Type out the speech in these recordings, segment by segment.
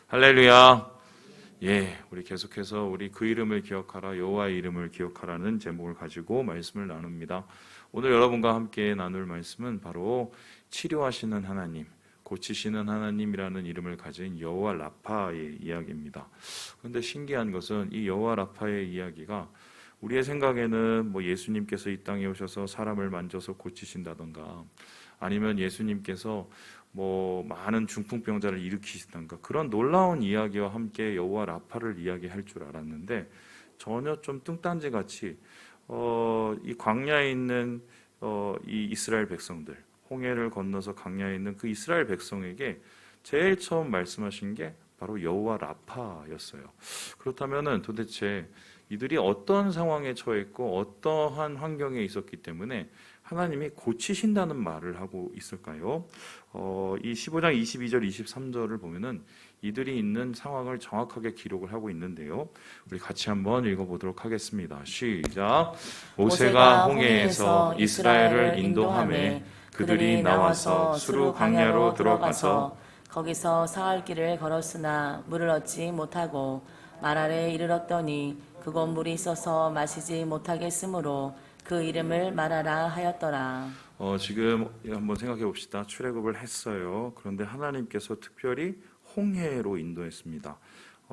할렐루야. 예, 우리 계속해서 우리 그 이름을 기억하라, 여호와의 이름을 기억하라는 제목을 가지고 말씀을 나눕니다. 오늘 여러분과 함께 나눌 말씀은 바로 치료하시는 하나님, 고치시는 하나님이라는 이름을 가진 여호와 라파의 이야기입니다. 그런데 신기한 것은 이 여호와 라파의 이야기가 우리의 생각에는 뭐 예수님께서 이 땅에 오셔서 사람을 만져서 고치신다던가, 아니면 예수님께서 뭐 많은 중풍병자를 일으키시던가, 그런 놀라운 이야기와 함께 여호와 라파를 이야기할 줄 알았는데 전혀 좀 뚱딴지 같이 이 광야에 있는 이 이스라엘 백성들, 홍해를 건너서 광야에 있는 그 이스라엘 백성에게 제일 처음 말씀하신 게 바로 여호와 라파였어요. 그렇다면은 도대체 이들이 어떤 상황에 처했고 어떠한 환경에 있었기 때문에 하나님이 고치신다는 말을 하고 있을까요? 이 15장 22절 23절을 보면은 이들이 있는 상황을 정확하게 기록을 하고 있는데요. 우리 같이 한번 읽어보도록 하겠습니다. 시작. 모세가 홍해에서 이스라엘을 인도하매 그들이 나와서 수르 광야로 들어가서 거기서 사흘 길을 걸었으나 물을 얻지 못하고 마라에 이르렀더니 그곳 물이 있어서 마시지 못하겠으므로 그 이름을 마라라 하였더라. 지금 한번 생각해 봅시다. 출애굽을 했어요. 그런데 하나님께서 특별히 홍해로 인도했습니다.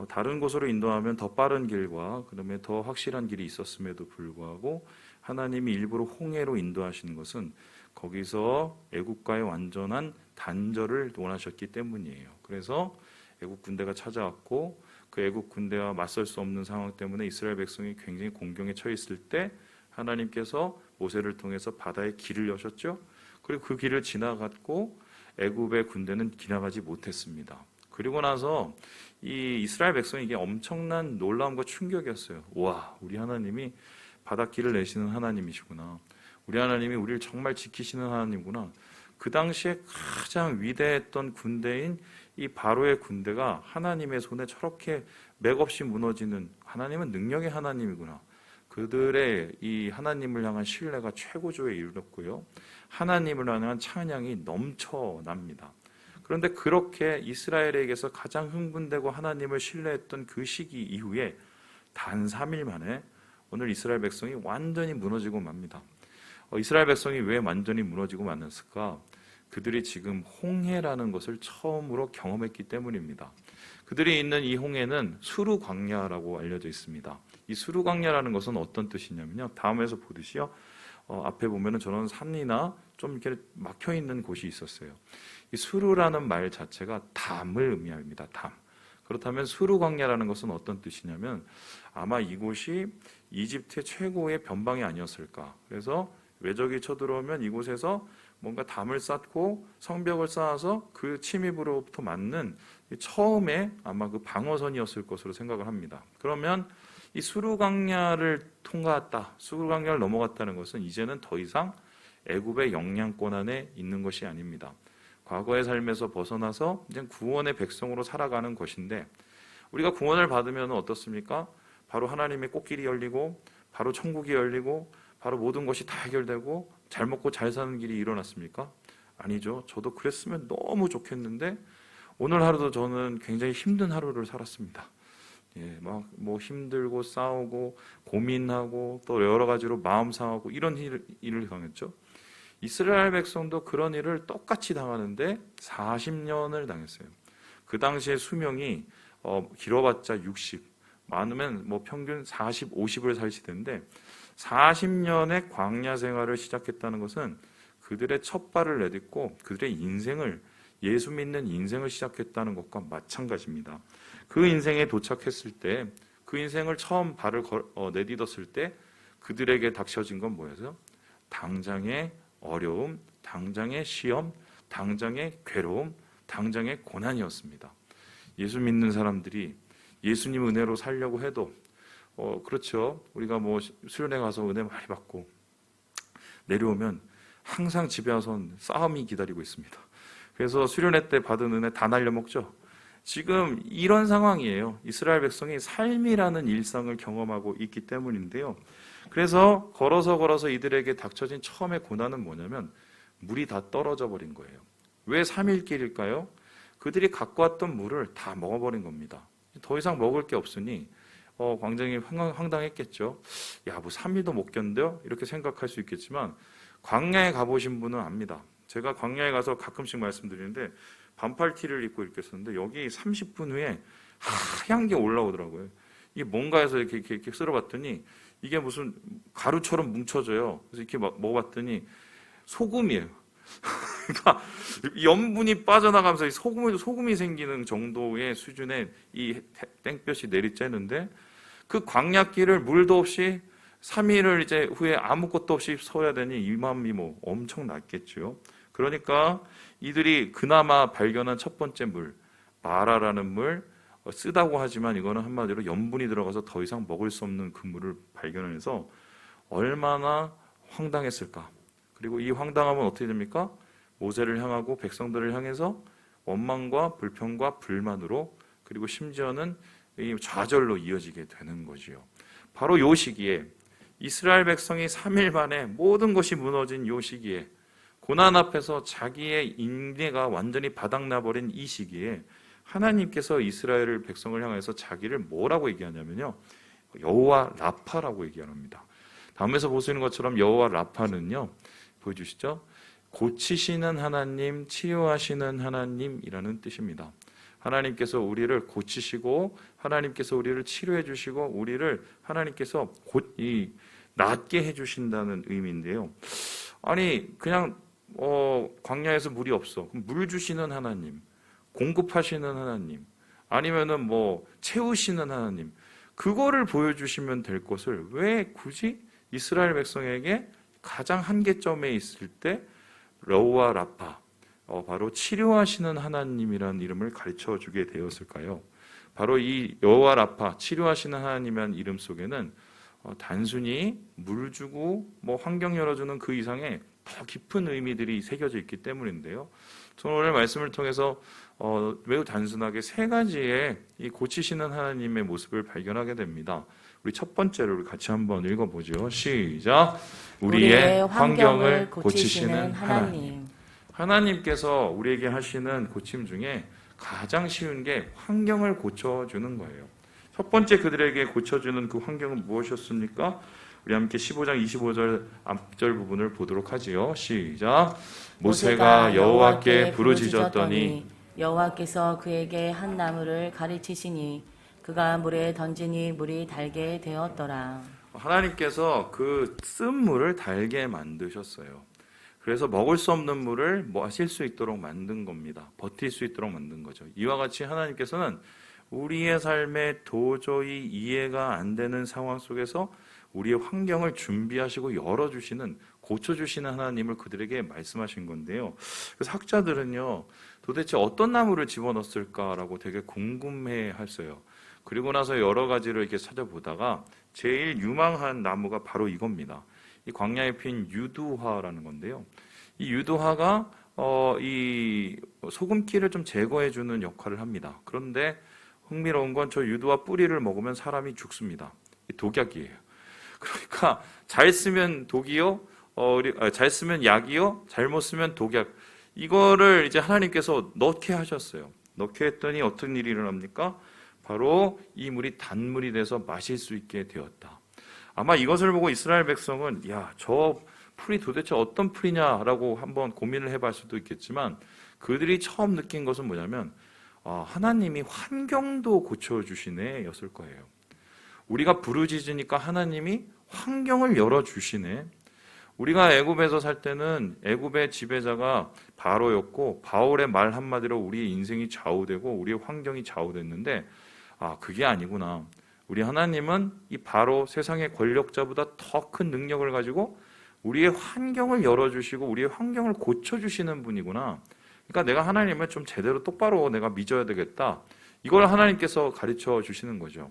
다른 곳으로 인도하면 더 빠른 길과 그다음에 더 확실한 길이 있었음에도 불구하고 하나님이 일부러 홍해로 인도하시는 것은 거기서 애국과의 완전한 단절을 원하셨기 때문이에요. 그래서 애국 군대가 찾아왔고 그 애국 군대와 맞설 수 없는 상황 때문에 이스라엘 백성이 굉장히 공경에 처했을 때 하나님께서 모세를 통해서 바다에 길을 여셨죠. 그리고 그 길을 지나갔고 애굽의 군대는 지나가지 못했습니다. 그리고 나서 이 이스라엘 백성에게 엄청난 놀라움과 충격이었어요. 와, 우리 하나님이 바닷길을 내시는 하나님이시구나. 우리 하나님이 우리를 정말 지키시는 하나님이구나. 그 당시에 가장 위대했던 군대인 이 바로의 군대가 하나님의 손에 저렇게 맥없이 무너지는, 하나님은 능력의 하나님이구나. 그들의 이 하나님을 향한 신뢰가 최고조에 이르렀고요. 하나님을 향한 찬양이 넘쳐납니다. 그런데 그렇게 이스라엘에게서 가장 흥분되고 하나님을 신뢰했던 그 시기 이후에 단 3일 만에 오늘 이스라엘 백성이 완전히 무너지고 맙니다. 이스라엘 백성이 왜 완전히 무너지고 말았을까? 그들이 지금 홍해라는 것을 처음으로 경험했기 때문입니다. 그들이 있는 이 홍해는 수르 광야라고 알려져 있습니다. 이 수르 광야라는 것은 어떤 뜻이냐면요. 다음에서 보듯이요. 앞에 보면은 저런 산이나 좀 이렇게 막혀 있는 곳이 있었어요. 이 수르라는 말 자체가 담을 의미합니다. 담. 그렇다면 수르 광야라는 것은 어떤 뜻이냐면 아마 이곳이 이집트의 최고의 변방이 아니었을까. 그래서 외적이 쳐들어오면 이곳에서 뭔가 담을 쌓고 성벽을 쌓아서 그 침입으로부터 맞는 처음에 아마 그 방어선이었을 것으로 생각을 합니다. 그러면 이 수르 광야를 통과했다, 수르 광야를 넘어갔다는 것은 이제는 더 이상 애굽의 영향권 안에 있는 것이 아닙니다. 과거의 삶에서 벗어나서 이제 구원의 백성으로 살아가는 것인데, 우리가 구원을 받으면 어떻습니까? 바로 하나님의 꽃길이 열리고 바로 천국이 열리고 바로 모든 것이 다 해결되고 잘 먹고 잘 사는 길이 일어났습니까? 아니죠. 저도 그랬으면 너무 좋겠는데 오늘 하루도 저는 굉장히 힘든 하루를 살았습니다. 예, 막 뭐 힘들고 싸우고 고민하고 또 여러 가지로 마음 상하고 이런 일을 당했죠. 이스라엘 백성도 그런 일을 똑같이 당하는데 40년을 당했어요. 그 당시에 수명이 길어봤자 60, 많으면 뭐 평균 40, 50을 살 시대인데 40년의 광야 생활을 시작했다는 것은 그들의 첫 발을 내딛고 그들의 인생을, 예수 믿는 인생을 시작했다는 것과 마찬가지입니다. 그 인생에 도착했을 때, 그 인생을 처음 발을 내딛었을 때 그들에게 닥쳐진 건 뭐였어요? 당장의 어려움, 당장의 시험, 당장의 괴로움, 당장의 고난이었습니다. 예수 믿는 사람들이 예수님 은혜로 살려고 해도 그렇죠. 우리가 뭐 수련회 가서 은혜 많이 받고 내려오면 항상 집에 와서는 싸움이 기다리고 있습니다. 그래서 수련회 때 받은 은혜 다 날려먹죠. 지금 이런 상황이에요. 이스라엘 백성이 삶이라는 일상을 경험하고 있기 때문인데요. 그래서 걸어서 이들에게 닥쳐진 처음의 고난은 뭐냐면 물이 다 떨어져 버린 거예요. 왜 3일 길일까요? 그들이 갖고 왔던 물을 다 먹어버린 겁니다. 더 이상 먹을 게 없으니 광장이 황당했겠죠. 야, 뭐 3일도 못 견뎌? 이렇게 생각할 수 있겠지만 광야에 가보신 분은 압니다. 제가 광야에 가서 가끔씩 말씀드리는데 반팔티를 입고 이렇게 썼는데 여기 30분 후에 하얀 게 올라오더라고요. 이게 뭔가 해서 이렇게 쓸어봤더니 이게 무슨 가루처럼 뭉쳐져요. 그래서 이렇게 먹어봤더니 소금이에요. 그러니까 염분이 빠져나가면서 소금이 생기는 정도의 수준의 이 땡볕이 내리쬐는데 그 광야길을 물도 없이 3일을 이제 후에 아무것도 없이 서야 되니 이 마음이 뭐 엄청 났겠죠. 그러니까 이들이 그나마 발견한 첫 번째 물, 마라라는 물, 쓰다고 하지만 이거는 한마디로 염분이 들어가서 더 이상 먹을 수 없는 그 물을 발견해서 얼마나 황당했을까. 그리고 이 황당함은 어떻게 됩니까? 모세를 향하고 백성들을 향해서 원망과 불평과 불만으로 그리고 심지어는 이 좌절로 이어지게 되는 거지요. 바로 요 시기에 이스라엘 백성이 3일 만에 모든 것이 무너진 요 시기에 고난 앞에서 자기의 인내가 완전히 바닥나버린 이 시기에 하나님께서 이스라엘 백성을 향해서 자기를 뭐라고 얘기하냐면요, 여호와 라파라고 얘기합니다. 다음에서 보시는 것처럼 여호와 라파는요, 보여주시죠? 고치시는 하나님, 치유하시는 하나님이라는 뜻입니다. 하나님께서 우리를 고치시고 하나님께서 우리를 치료해 주시고 우리를 하나님께서 낫게 해주신다는 의미인데요. 아니 그냥 광야에서 물이 없어. 그럼 물 주시는 하나님, 공급하시는 하나님, 아니면은 뭐 채우시는 하나님, 그거를 보여주시면 될 것을 왜 굳이 이스라엘 백성에게 가장 한계점에 있을 때 여호와 라파, 바로 치료하시는 하나님이라는 이름을 가르쳐 주게 되었을까요? 바로 이 여호와 라파, 치료하시는 하나님이라는 이름 속에는 단순히 물 주고 뭐 환경 열어주는 그 이상의 더 깊은 의미들이 새겨져 있기 때문인데요. 저는 오늘 말씀을 통해서 매우 단순하게 세 가지의 이 고치시는 하나님의 모습을 발견하게 됩니다. 우리 첫 번째로 우리 같이 한번 읽어보죠. 시작. 우리의 환경을 고치시는 하나님. 하나님께서 우리에게 하시는 고침 중에 가장 쉬운 게 환경을 고쳐주는 거예요. 첫 번째 그들에게 고쳐주는 그 환경은 무엇이었습니까? 우리 함께 15장 25절 앞절 부분을 보도록 하지요. 시작. 모세가 여호와께 부르짖었더니 여호와께서 그에게 한 나무를 가르치시니 그가 물에 던지니 물이 달게 되었더라. 하나님께서 그 쓴 물을 달게 만드셨어요. 그래서 먹을 수 없는 물을 마실 수 있도록 만든 겁니다. 버틸 수 있도록 만든 거죠. 이와 같이 하나님께서는 우리의 삶에 도저히 이해가 안 되는 상황 속에서 우리의 환경을 준비하시고 열어주시는, 고쳐주시는 하나님을 그들에게 말씀하신 건데요. 그래서 학자들은요, 도대체 어떤 나무를 집어넣었을까라고 되게 궁금해 했어요. 그리고 나서 여러 가지를 이렇게 찾아보다가 제일 유망한 나무가 바로 이겁니다. 이 광야에 핀 유두화라는 건데요. 이 유두화가 이 소금기를 좀 제거해 주는 역할을 합니다. 그런데 흥미로운 건 저 유두화 뿌리를 먹으면 사람이 죽습니다. 독약이에요. 그러니까 잘 쓰면 독이요, 잘 쓰면 약이요, 잘못 쓰면 독약. 이거를 이제 하나님께서 넣게 하셨어요. 넣게 했더니 어떤 일이 일어납니까? 바로 이 물이 단물이 돼서 마실 수 있게 되었다. 아마 이것을 보고 이스라엘 백성은 저 풀이 도대체 어떤 풀이냐라고 한번 고민을 해볼 수도 있겠지만 그들이 처음 느낀 것은 뭐냐면 하나님이 환경도 고쳐주시네 였을 거예요. 우리가 부르짖으니까 하나님이 환경을 열어주시네. 우리가 애굽에서 살 때는 애굽의 지배자가 바로였고 바울의 말 한마디로 우리의 인생이 좌우되고 우리의 환경이 좌우됐는데 그게 아니구나. 우리 하나님은 이 바로 세상의 권력자보다 더 큰 능력을 가지고 우리의 환경을 열어주시고 우리의 환경을 고쳐주시는 분이구나. 그러니까 내가 하나님을 좀 제대로 똑바로 내가 믿어야 되겠다. 이걸 하나님께서 가르쳐 주시는 거죠.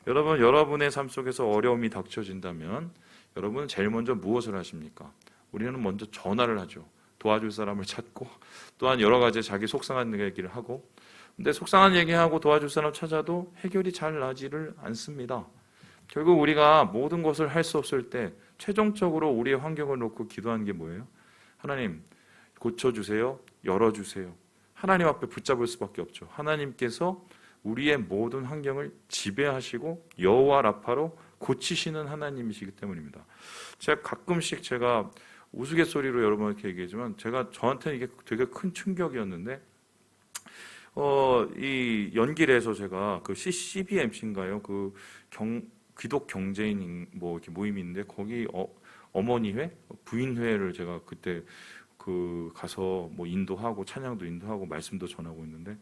여러분, 여러분의 삶 속에서 어려움이 닥쳐진다면 여러분은 제일 먼저 무엇을 하십니까? 우리는 먼저 전화를 하죠. 도와줄 사람을 찾고 또한 여러 가지 자기 속상한 얘기를 하고, 근데 속상한 얘기하고 도와줄 사람 찾아도 해결이 잘 나지를 않습니다. 결국 우리가 모든 것을 할 수 없을 때 최종적으로 우리의 환경을 놓고 기도하는 게 뭐예요? 하나님 고쳐주세요. 열어주세요. 하나님 앞에 붙잡을 수밖에 없죠. 하나님께서 우리의 모든 환경을 지배하시고 여호와 라파로 고치시는 하나님이시기 때문입니다. 제가 가끔씩 우스갯소리로 여러분께 얘기하지만 저한테는 이게 되게 큰 충격이었는데 이 연길에서 제가 그 CBMC인가요? 그 귀독 경제인 이렇게 모임인데 거기 어머니 회, 부인 회를 제가 그때 가서 인도하고 찬양도 인도하고 말씀도 전하고 있는데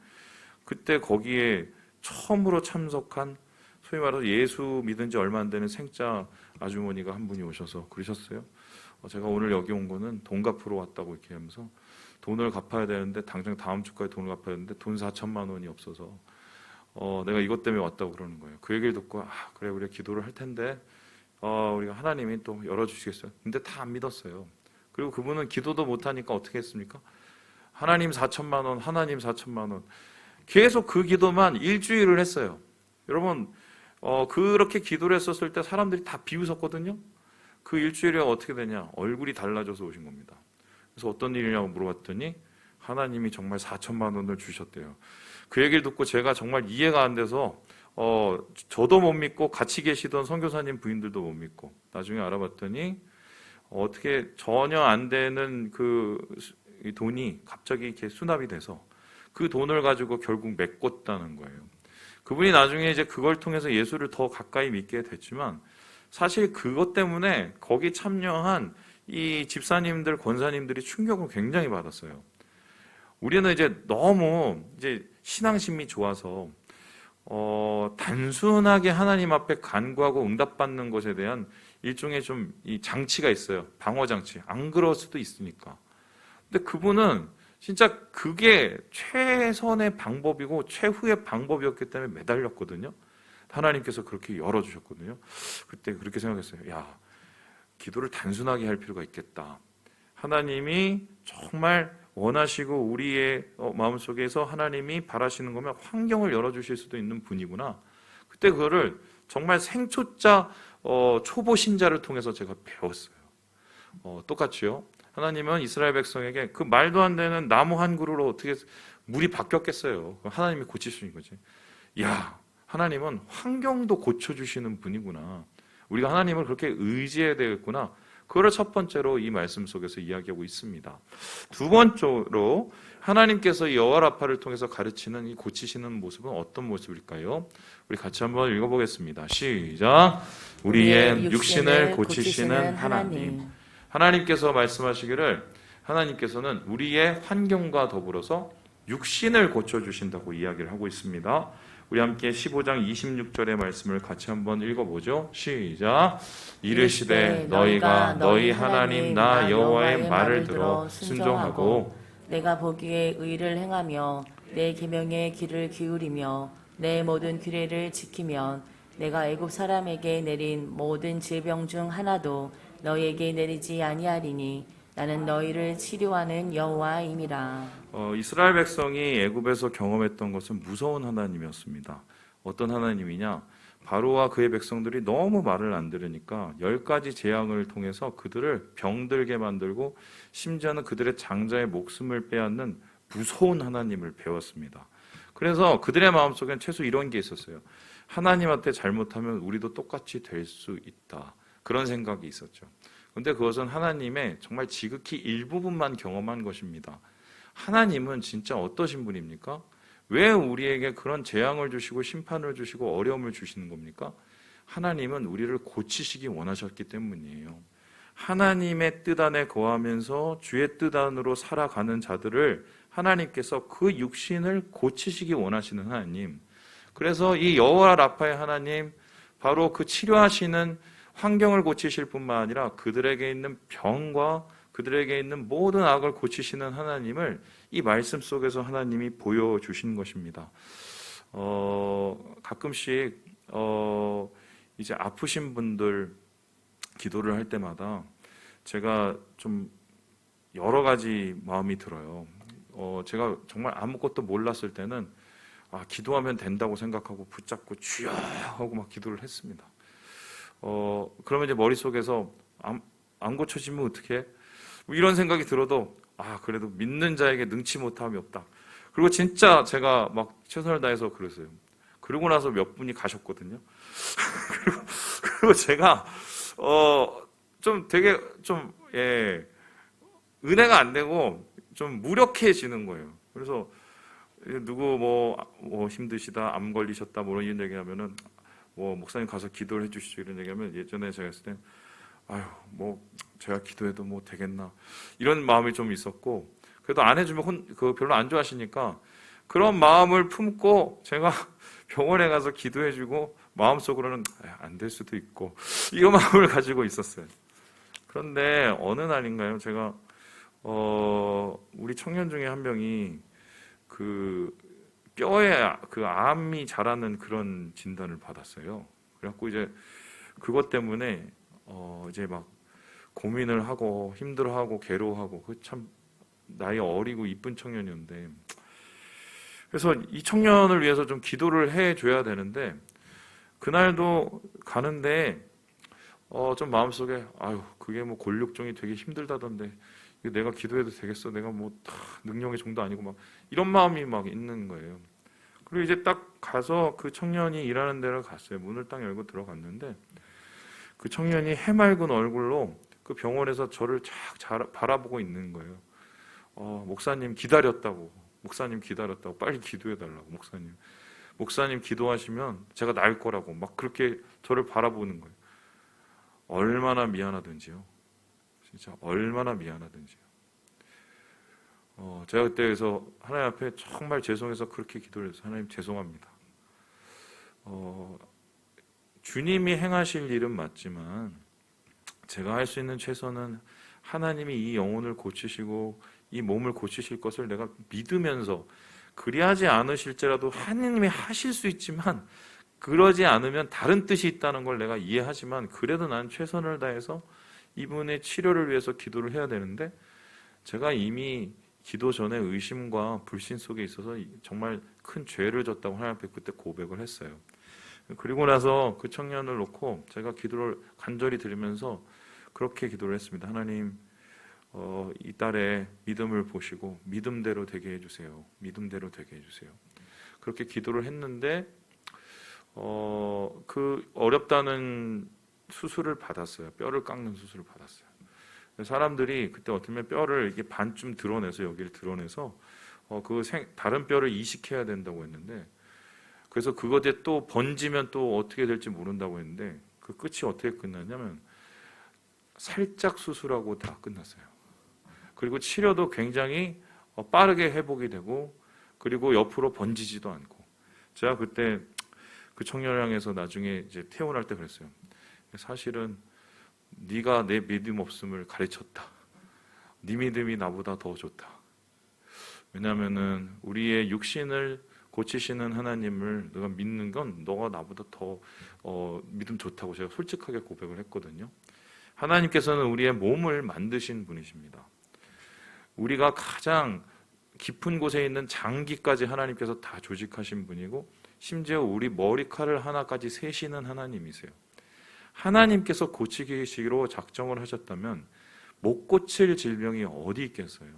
그때 거기에 처음으로 참석한 소위 말해서 예수 믿은 지 얼마 안 되는 생자 아주머니가 한 분이 오셔서 그러셨어요. 제가 오늘 여기 온 거는 돈 갚으러 왔다고 이렇게 하면서 돈을 갚아야 되는데 당장 다음 주까지 돈을 갚아야 되는데 돈 4천만 원이 없어서 내가 이것 때문에 왔다고 그러는 거예요. 그 얘기를 듣고 그래 우리가 기도를 할 텐데 우리가 하나님이 또 열어주시겠어요. 근데 다 안 믿었어요. 그리고 그분은 기도도 못하니까 어떻게 했습니까? 하나님 4천만 원, 하나님 4천만 원. 계속 그 기도만 일주일을 했어요. 여러분 그렇게 기도를 했었을 때 사람들이 다 비웃었거든요. 그 일주일에 어떻게 되냐? 얼굴이 달라져서 오신 겁니다. 그래서 어떤 일이냐고 물어봤더니 하나님이 정말 4천만 원을 주셨대요. 그 얘기를 듣고 제가 정말 이해가 안 돼서 저도 못 믿고 같이 계시던 선교사님 부인들도 못 믿고 나중에 알아봤더니 어떻게 전혀 안 되는 이 돈이 갑자기 이렇게 수납이 돼서 그 돈을 가지고 결국 메꿨다는 거예요. 그분이 나중에 이제 그걸 통해서 예수를 더 가까이 믿게 됐지만 사실 그것 때문에 거기 참여한 이 집사님들, 권사님들이 충격을 굉장히 받았어요. 우리는 이제 너무 신앙심이 좋아서 단순하게 하나님 앞에 간구하고 응답받는 것에 대한 일종의 좀 이 장치가 있어요. 방어 장치. 안 그럴 수도 있으니까. 근데 그분은 진짜 그게 최선의 방법이고 최후의 방법이었기 때문에 매달렸거든요. 하나님께서 그렇게 열어주셨거든요. 그때 그렇게 생각했어요. 야, 기도를 단순하게 할 필요가 있겠다. 하나님이 정말 원하시고 우리의 마음속에서 하나님이 바라시는 거면 환경을 열어주실 수도 있는 분이구나. 그때 그거를 정말 생초자 초보 신자를 통해서 제가 배웠어요. 똑같이요. 하나님은 이스라엘 백성에게 그 말도 안 되는 나무 한 그루로 어떻게 물이 바뀌었겠어요. 하나님이 고치시는 거지. 야, 하나님은 환경도 고쳐주시는 분이구나. 우리가 하나님을 그렇게 의지해야 되겠구나. 그걸 첫 번째로 이 말씀 속에서 이야기하고 있습니다. 두 번째로 하나님께서 여호와 라파를 통해서 가르치는 이 고치시는 모습은 어떤 모습일까요? 우리 같이 한번 읽어보겠습니다. 시작. 우리의 육신을 고치시는 하나님. 하나님께서 말씀하시기를 하나님께서는 우리의 환경과 더불어서 육신을 고쳐주신다고 이야기를 하고 있습니다. 우리 함께 15장 26절의 말씀을 같이 한번 읽어보죠. 시작. 이르시되 너희가 너희 하나님 나 여호와의 말을 들어 순종하고 내가 보기에 의를 행하며 내 계명에 귀를 기울이며 내 모든 규례를 지키면 내가 애굽 사람에게 내린 모든 질병 중 하나도 너희에게 내리지 아니하리니 나는 너희를 치료하는 여호와임이라. 이스라엘 백성이 애굽에서 경험했던 것은 무서운 하나님이었습니다. 어떤 하나님이냐? 바로와 그의 백성들이 너무 말을 안 들으니까 10가지 재앙을 통해서 그들을 병들게 만들고 심지어는 그들의 장자의 목숨을 빼앗는 무서운 하나님을 배웠습니다. 그래서 그들의 마음속엔 최소 이런 게 있었어요. 하나님한테 잘못하면 우리도 똑같이 될 수 있다. 그런 생각이 있었죠. 그런데 그것은 하나님의 정말 지극히 일부분만 경험한 것입니다. 하나님은 진짜 어떠신 분입니까? 왜 우리에게 그런 재앙을 주시고 심판을 주시고 어려움을 주시는 겁니까? 하나님은 우리를 고치시기 원하셨기 때문이에요. 하나님의 뜻 안에 거하면서 주의 뜻 안으로 살아가는 자들을 하나님께서 그 육신을 고치시기 원하시는 하나님. 그래서 이 여호와 라파의 하나님, 바로 그 치료하시는 환경을 고치실 뿐만 아니라 그들에게 있는 병과 그들에게 있는 모든 악을 고치시는 하나님을 이 말씀 속에서 하나님이 보여주신 것입니다. 가끔씩 이제 아프신 분들 기도를 할 때마다 제가 좀 여러 가지 마음이 들어요. 제가 정말 아무것도 몰랐을 때는 기도하면 된다고 생각하고 붙잡고 주여 하고 막 기도를 했습니다. 그러면 이제 머릿속에서 안 고쳐지면 어떡해? 뭐 이런 생각이 들어도 그래도 믿는 자에게 능치 못함이 없다. 그리고 진짜 제가 막 최선을 다해서 그랬어요. 그러고 나서 몇 분이 가셨거든요. 그리고 제가 좀 되게 좀 은혜가 안 되고 좀 무력해지는 거예요. 그래서 누구 뭐 힘드시다, 암 걸리셨다, 뭐 이런 얘기하면은 뭐 목사님 가서 기도를 해주시죠 이런 얘기하면 예전에 제가 했을 때 아유 뭐 제가 기도해도 뭐 되겠나 이런 마음이 좀 있었고 그래도 안 해주면 별로 안 좋아하시니까 그런 마음을 품고 제가 병원에 가서 기도해주고 마음속으로는 안 될 수도 있고 이런 마음을 가지고 있었어요. 그런데 어느 날인가요? 제가 우리 청년 중에 한 명이 그 뼈에 그 암이 자라는 그런 진단을 받았어요. 그래갖고 이제 그것 때문에 이제 막 고민을 하고 힘들어하고 괴로워하고 그 참 나이 어리고 이쁜 청년이었는데 그래서 이 청년을 위해서 좀 기도를 해줘야 되는데 그날도 가는데 좀 마음속에 아유 그게 뭐 골육종이 되게 힘들다던데 이거 내가 기도해도 되겠어? 내가 뭐 능력의 정도 아니고 막 이런 마음이 막 있는 거예요. 그리고 이제 딱 가서 그 청년이 일하는 데를 갔어요. 문을 딱 열고 들어갔는데 그 청년이 해맑은 얼굴로 그 병원에서 저를 쫙 바라보고 있는 거예요. 목사님 기다렸다고 빨리 기도해달라고 목사님 기도하시면 제가 나을 거라고 막 그렇게 저를 바라보는 거예요. 얼마나 미안하든지요. 진짜 얼마나 미안하든지요. 제가 그때 그래서 하나님 앞에 정말 죄송해서 그렇게 기도를 해서 하나님 죄송합니다. 주님이 행하실 일은 맞지만 제가 할 수 있는 최선은 하나님이 이 영혼을 고치시고 이 몸을 고치실 것을 내가 믿으면서 그리하지 않으실지라도 하나님이 하실 수 있지만 그러지 않으면 다른 뜻이 있다는 걸 내가 이해하지만 그래도 난 최선을 다해서 이분의 치료를 위해서 기도를 해야 되는데 제가 이미 기도 전에 의심과 불신 속에 있어서 정말 큰 죄를 졌다고 하나님 앞에 그때 고백을 했어요. 그리고 나서 그 청년을 놓고 제가 기도를 간절히 드리면서 그렇게 기도를 했습니다. 하나님 이 딸의 믿음을 보시고 믿음대로 되게 해주세요. 믿음대로 되게 해주세요. 그렇게 기도를 했는데 그 어렵다는 수술을 받았어요. 뼈를 깎는 수술을 받았어요. 사람들이 그때 어떻게 보면 뼈를 이렇게 반쯤 드러내서 여기를 드러내서 다른 뼈를 이식해야 된다고 했는데 그래서 그것에 또 번지면 또 어떻게 될지 모른다고 했는데 그 끝이 어떻게 끝났냐면 살짝 수술하고 다 끝났어요. 그리고 치료도 굉장히 빠르게 회복이 되고 그리고 옆으로 번지지도 않고 제가 그때 그 청년을 향해서 나중에 이제 퇴원할 때 그랬어요. 사실은 네가 내 믿음 없음을 가르쳤다. 네 믿음이 나보다 더 좋다. 왜냐하면은 우리의 육신을 고치시는 하나님을 내가 믿는 건 너가 나보다 더 믿음 좋다고 제가 솔직하게 고백을 했거든요. 하나님께서는 우리의 몸을 만드신 분이십니다. 우리가 가장 깊은 곳에 있는 장기까지 하나님께서 다 조직하신 분이고 심지어 우리 머리카락 하나까지 세시는 하나님이세요. 하나님께서 고치시기로 작정을 하셨다면 못 고칠 질병이 어디 있겠어요.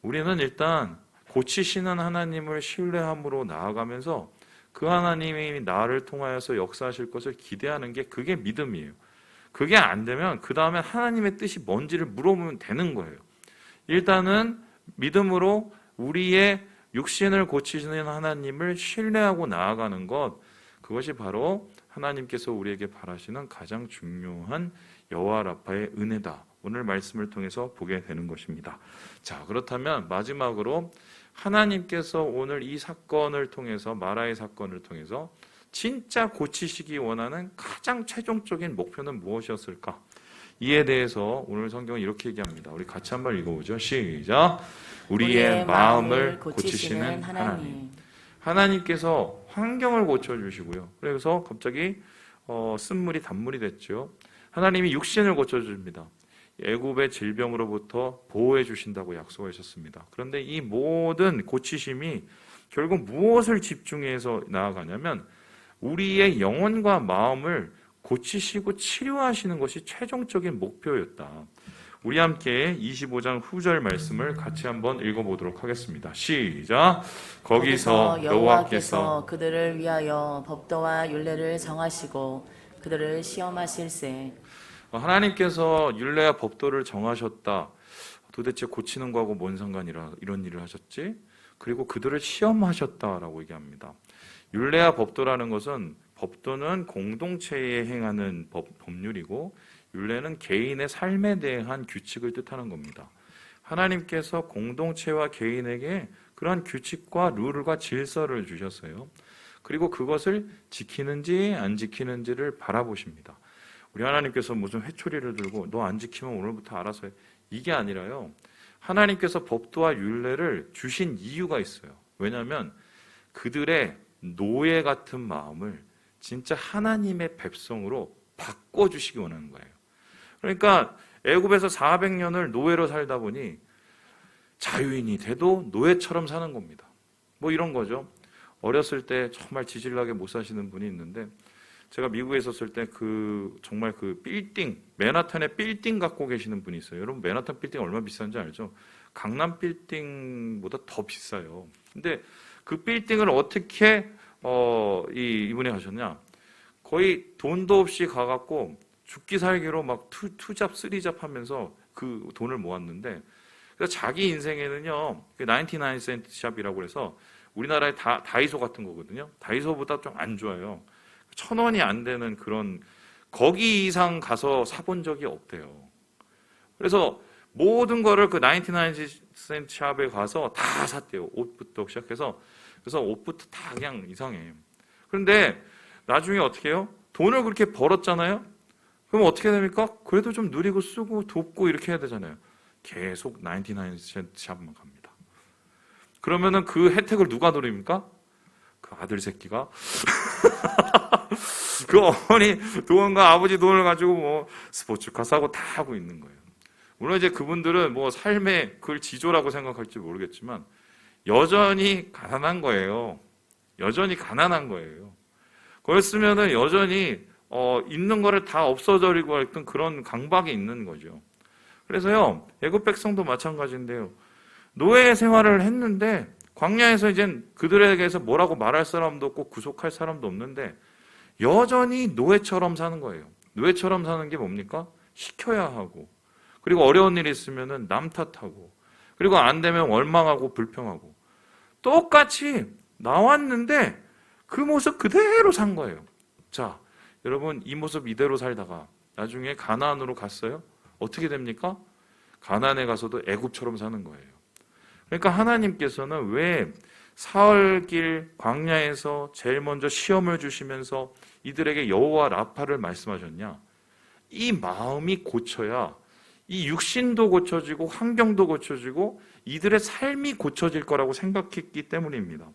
우리는 일단 고치시는 하나님을 신뢰함으로 나아가면서 그 하나님이 나를 통하여서 역사하실 것을 기대하는 게 그게 믿음이에요. 그게 안 되면 그 다음에 하나님의 뜻이 뭔지를 물어보면 되는 거예요. 일단은 믿음으로 우리의 육신을 고치시는 하나님을 신뢰하고 나아가는 것, 그것이 바로 하나님께서 우리에게 바라시는 가장 중요한 여호와 라파의 은혜다. 오늘 말씀을 통해서 보게 되는 것입니다. 자, 그렇다면 마지막으로 하나님께서 오늘 이 사건을 통해서 마라의 사건을 통해서 진짜 고치시기 원하는 가장 최종적인 목표는 무엇이었을까? 이에 대해서 오늘 성경은 이렇게 얘기합니다. 우리 같이 한번 읽어보죠. 시작. 우리의 마음을 고치시는 하나님. 하나님께서 환경을 고쳐주시고요. 그래서 갑자기 쓴물이 단물이 됐죠. 하나님이 육신을 고쳐줍니다. 애굽의 질병으로부터 보호해 주신다고 약속하셨습니다. 그런데 이 모든 고치심이 결국 무엇을 집중해서 나아가냐면 우리의 영혼과 마음을 고치시고 치료하시는 것이 최종적인 목표였다. 우리 함께 25장 후절 말씀을 같이 한번 읽어보도록 하겠습니다. 시작. 거기서 여호와께서 그들을 위하여 법도와 율례를 정하시고 그들을 시험하실세. 하나님께서 율례와 법도를 정하셨다. 도대체 고치는 거하고 뭔 상관이라 이런 일을 하셨지? 그리고 그들을 시험하셨다라고 얘기합니다. 율례와 법도라는 것은, 법도는 공동체에 행하는 법률이고 율례는 개인의 삶에 대한 규칙을 뜻하는 겁니다. 하나님께서 공동체와 개인에게 그러한 규칙과 룰과 질서를 주셨어요. 그리고 그것을 지키는지 안 지키는지를 바라보십니다. 우리 하나님께서 무슨 회초리를 들고 너 안 지키면 오늘부터 알아서 해, 이게 아니라요, 하나님께서 법도와 율례를 주신 이유가 있어요. 왜냐하면 그들의 노예 같은 마음을 진짜 하나님의 백성으로 바꿔주시기 원하는 거예요. 그러니까 애굽에서 400년을 노예로 살다 보니 자유인이 돼도 노예처럼 사는 겁니다. 뭐 이런 거죠. 어렸을 때 정말 지질나게 못 사시는 분이 있는데, 제가 미국에 있었을 때 정말 빌딩, 맨하탄에 빌딩 갖고 계시는 분이 있어요. 여러분 맨하탄 빌딩 얼마 비싼지 알죠? 강남 빌딩보다 더 비싸요. 근데 그 빌딩을 어떻게 이분이 하셨냐? 거의 돈도 없이 가갖고 죽기 살기로 막 투잡, 쓰리잡 하면서 그 돈을 모았는데, 그래서 자기 인생에는요, 99센트 샵이라고 해서 우리나라의 다이소 같은 거거든요. 다이소보다 좀 안 좋아요. 1,000원이 안 되는 그런, 거기 이상 가서 사본 적이 없대요. 그래서 모든 거를 그 99센트 샵에 가서 다 샀대요. 옷부터 시작해서. 그래서 옷부터 다 그냥 이상해. 그런데 나중에 어떻게 해요? 돈을 그렇게 벌었잖아요? 그럼 어떻게 됩니까? 그래도 좀 누리고 쓰고 돕고 이렇게 해야 되잖아요. 계속 99센트 샵만 갑니다. 그러면은 그 혜택을 누가 누립니까? 그 아들 새끼가. 그 어머니 돈과 아버지 돈을 가지고 뭐 스포츠카 사고 다 하고 있는 거예요. 물론 이제 그분들은 뭐 삶의 그걸 지조라고 생각할지 모르겠지만 여전히 가난한 거예요. 여전히 가난한 거예요. 그랬으면은 여전히 있는 거를 다 없어져리고 했던 그런 강박이 있는 거죠. 그래서요, 애굽 백성도 마찬가지인데요. 노예 생활을 했는데 광야에서 이제 그들에게서 뭐라고 말할 사람도 없고 구속할 사람도 없는데 여전히 노예처럼 사는 거예요. 노예처럼 사는 게 뭡니까? 시켜야 하고, 그리고 어려운 일이 있으면은 남 탓하고, 그리고 안 되면 원망하고 불평하고, 똑같이 나왔는데 그 모습 그대로 산 거예요. 자, 여러분, 이 모습 이대로 살다가 나중에 가나안으로 갔어요? 어떻게 됩니까? 가나안에 가서도 애굽처럼 사는 거예요. 그러니까 하나님께서는 왜 사흘길 광야에서 제일 먼저 시험을 주시면서 이들에게 여호와 라파를 말씀하셨냐? 이 마음이 고쳐야 이 육신도 고쳐지고 환경도 고쳐지고 이들의 삶이 고쳐질 거라고 생각했기 때문입니다.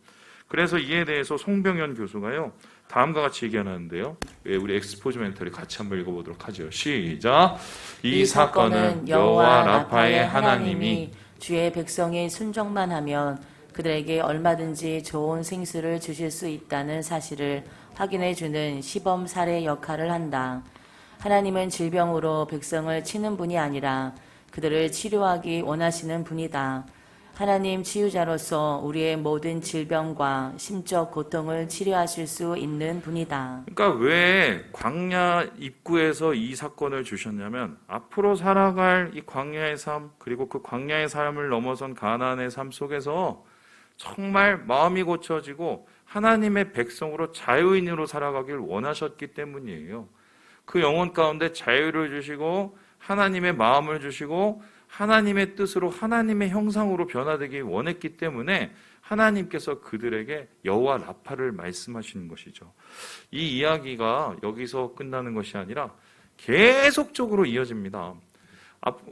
그래서 이에 대해서 송병현 교수가요, 다음과 같이 얘기하는데요. 우리 엑스포즈멘터리 같이 한번 읽어보도록 하죠. 시작. 이 사건은 여호와 라파의 하나님이 주의 백성이 순종만 하면 그들에게 얼마든지 좋은 생수를 주실 수 있다는 사실을 확인해 주는 시범 사례 역할을 한다. 하나님은 질병으로 백성을 치는 분이 아니라 그들을 치료하기 원하시는 분이다. 하나님 치유자로서 우리의 모든 질병과 심적 고통을 치료하실 수 있는 분이다. 그러니까 왜 광야 입구에서 이 사건을 주셨냐면, 앞으로 살아갈 이 광야의 삶, 그리고 그 광야의 삶을 넘어선 가나안의 삶 속에서 정말 마음이 고쳐지고 하나님의 백성으로 자유인으로 살아가길 원하셨기 때문이에요. 그 영혼 가운데 자유를 주시고 하나님의 마음을 주시고 하나님의 뜻으로 하나님의 형상으로 변화되기 원했기 때문에 하나님께서 그들에게 여호와 라파를 말씀하시는 것이죠. 이 이야기가 여기서 끝나는 것이 아니라 계속적으로 이어집니다.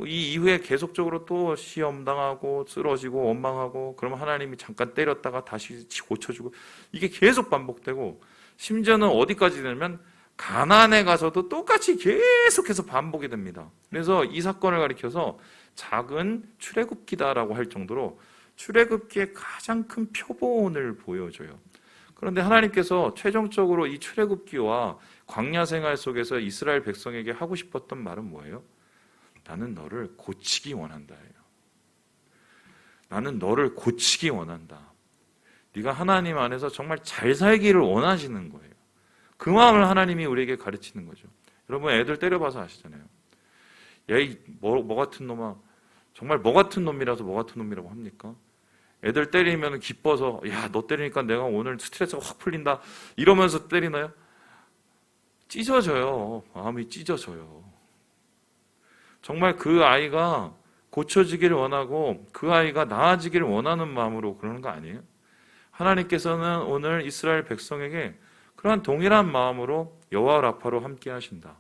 이 이후에 계속적으로 또 시험당하고 쓰러지고 원망하고, 그러면 하나님이 잠깐 때렸다가 다시 고쳐주고, 이게 계속 반복되고, 심지어는 어디까지 되냐면 가나안에 가서도 똑같이 계속해서 반복이 됩니다. 그래서 이 사건을 가리켜서 작은 출애굽기다라고 할 정도로 출애굽기의 가장 큰 표본을 보여줘요. 그런데 하나님께서 최종적으로 이 출애굽기와 광야 생활 속에서 이스라엘 백성에게 하고 싶었던 말은 뭐예요? 나는 너를 고치기 원한다예요. 나는 너를 고치기 원한다. 네가 하나님 안에서 정말 잘 살기를 원하시는 거예요. 그 마음을 하나님이 우리에게 가르치는 거죠. 여러분 애들 때려봐서 아시잖아요. 야, 이 뭐 같은 놈아. 정말 뭐 같은 놈이라서 뭐 같은 놈이라고 합니까? 애들 때리면 기뻐서 야, 너 때리니까 내가 오늘 스트레스가 확 풀린다 이러면서 때리나요? 찢어져요. 마음이 찢어져요. 정말 그 아이가 고쳐지기를 원하고 그 아이가 나아지기를 원하는 마음으로 그러는 거 아니에요? 하나님께서는 오늘 이스라엘 백성에게 그러한 동일한 마음으로 여호와 라파로 함께 하신다.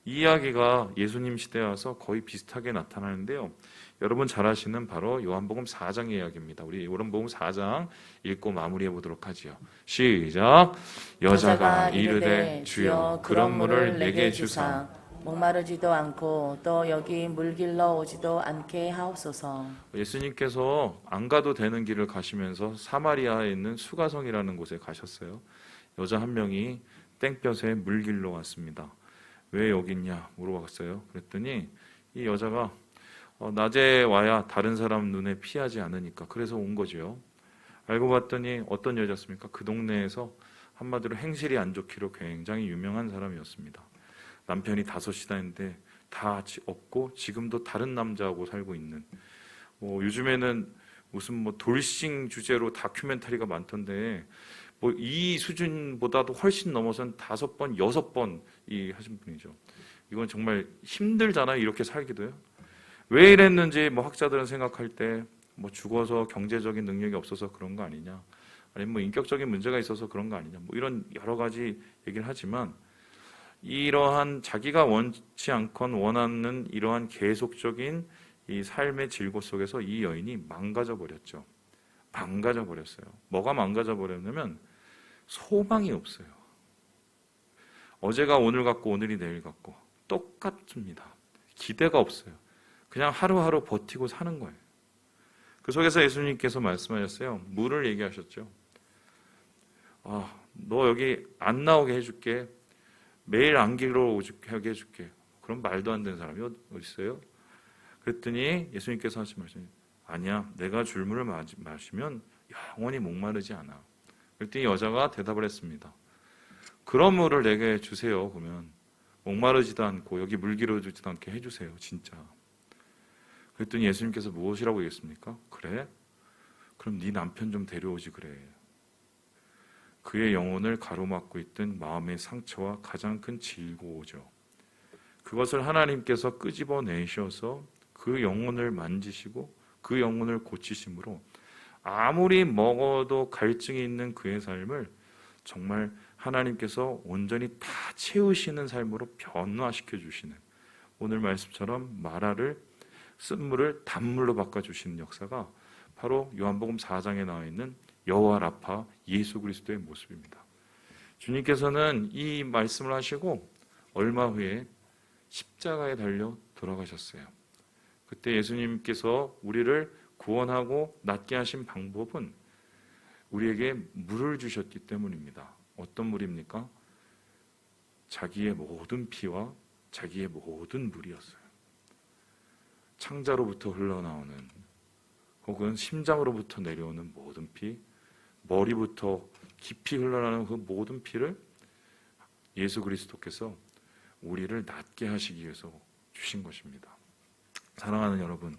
이 이야기가 예수님 시대에 와서 거의 비슷하게 나타나는데요. 여러분 잘 아시는 바로 요한복음 4장의 이야기입니다. 우리 요한복음 4장 읽고 마무리해 보도록 하지요. 시작. 여자가 이르되 주여 그런 물을 내게 주사 목마르지도 않고 또 여기 물 길러 오지도 않게 하옵소서. 예수님께서 안 가도 되는 길을 가시면서 사마리아에 있는 수가성이라는 곳에 가셨어요. 여자 한 명이 땡볕에 물 길러 왔습니다. 왜 여기 있냐 물어봤어요. 그랬더니 이 여자가 낮에 와야 다른 사람 눈에 피하지 않으니까 그래서 온 거죠. 알고 봤더니 어떤 여자였습니까? 그 동네에서 한마디로 행실이 안 좋기로 굉장히 유명한 사람이었습니다. 남편이 5이나 있는데 다 없고 지금도 다른 남자하고 살고 있는 요즘에는 무슨 돌싱 주제로 다큐멘터리가 많던데 이 수준보다도 훨씬 넘어선 5번, 6번 하신 분이죠. 이건 정말 힘들잖아요. 이렇게 살기도요. 왜 이랬는지 학자들은 생각할 때 죽어서 경제적인 능력이 없어서 그런 거 아니냐, 아니면 인격적인 문제가 있어서 그런 거 아니냐, 이런 여러 가지 얘기를 하지만 이러한 자기가 원치 않건 원하는 이러한 계속적인 이 삶의 질고 속에서 이 여인이 망가져 버렸죠. 망가져 버렸어요. 뭐가 망가져 버렸냐면 소망이 없어요. 어제가 오늘 같고 오늘이 내일 같고 똑같습니다. 기대가 없어요. 그냥 하루하루 버티고 사는 거예요. 그 속에서 예수님께서 말씀하셨어요. 물을 얘기하셨죠. 너 여기 안 나오게 해줄게. 매일 안기로 오게 해줄게. 그럼 말도 안 되는 사람이 어디 있어요? 그랬더니 예수님께서 하신 말씀이 아니야. 내가 줄 물을 마시면 영원히 목마르지 않아. 그랬더니 여자가 대답을 했습니다. 그런 물을 내게 주세요. 그러면 목마르지도 않고 여기 물 길어지지도 않게 해주세요. 진짜. 그랬더니 예수님께서 무엇이라고 얘기했습니까? 그래? 그럼 네 남편 좀 데려오지 그래. 그의 영혼을 가로막고 있던 마음의 상처와 가장 큰 질고죠. 그것을 하나님께서 끄집어내셔서 그 영혼을 만지시고 그 영혼을 고치심으로 아무리 먹어도 갈증이 있는 그의 삶을 정말 하나님께서 온전히 다 채우시는 삶으로 변화시켜 주시는, 오늘 말씀처럼 마라를 쓴물을 단물로 바꿔주시는 역사가 바로 요한복음 4장에 나와 있는 여호와 라파 예수 그리스도의 모습입니다. 주님께서는 이 말씀을 하시고 얼마 후에 십자가에 달려 돌아가셨어요. 그때 예수님께서 우리를 구원하고 낫게 하신 방법은 우리에게 물을 주셨기 때문입니다. 어떤 물입니까? 자기의 모든 피와 자기의 모든 물이었어요. 창자로부터 흘러나오는, 혹은 심장으로부터 내려오는 모든 피, 머리부터 깊이 흘러나오는 그 모든 피를 예수 그리스도께서 우리를 낫게 하시기 위해서 주신 것입니다. 사랑하는 여러분,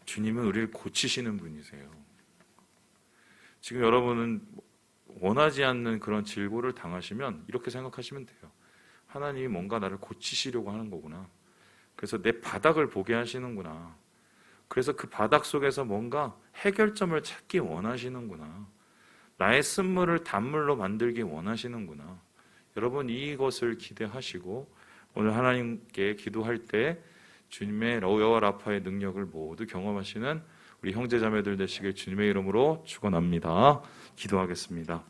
주님은 우리를 고치시는 분이세요. 지금 여러분은 원하지 않는 그런 질고를 당하시면 이렇게 생각하시면 돼요. 하나님이 뭔가 나를 고치시려고 하는 거구나. 그래서 내 바닥을 보게 하시는구나. 그래서 그 바닥 속에서 뭔가 해결점을 찾기 원하시는구나. 나의 쓴물을 단물로 만들기 원하시는구나. 여러분, 이것을 기대하시고 오늘 하나님께 기도할 때 주님의 여호와 라파의 능력을 모두 경험하시는 우리 형제자매들 되시길 주님의 이름으로 축원합니다. 기도하겠습니다.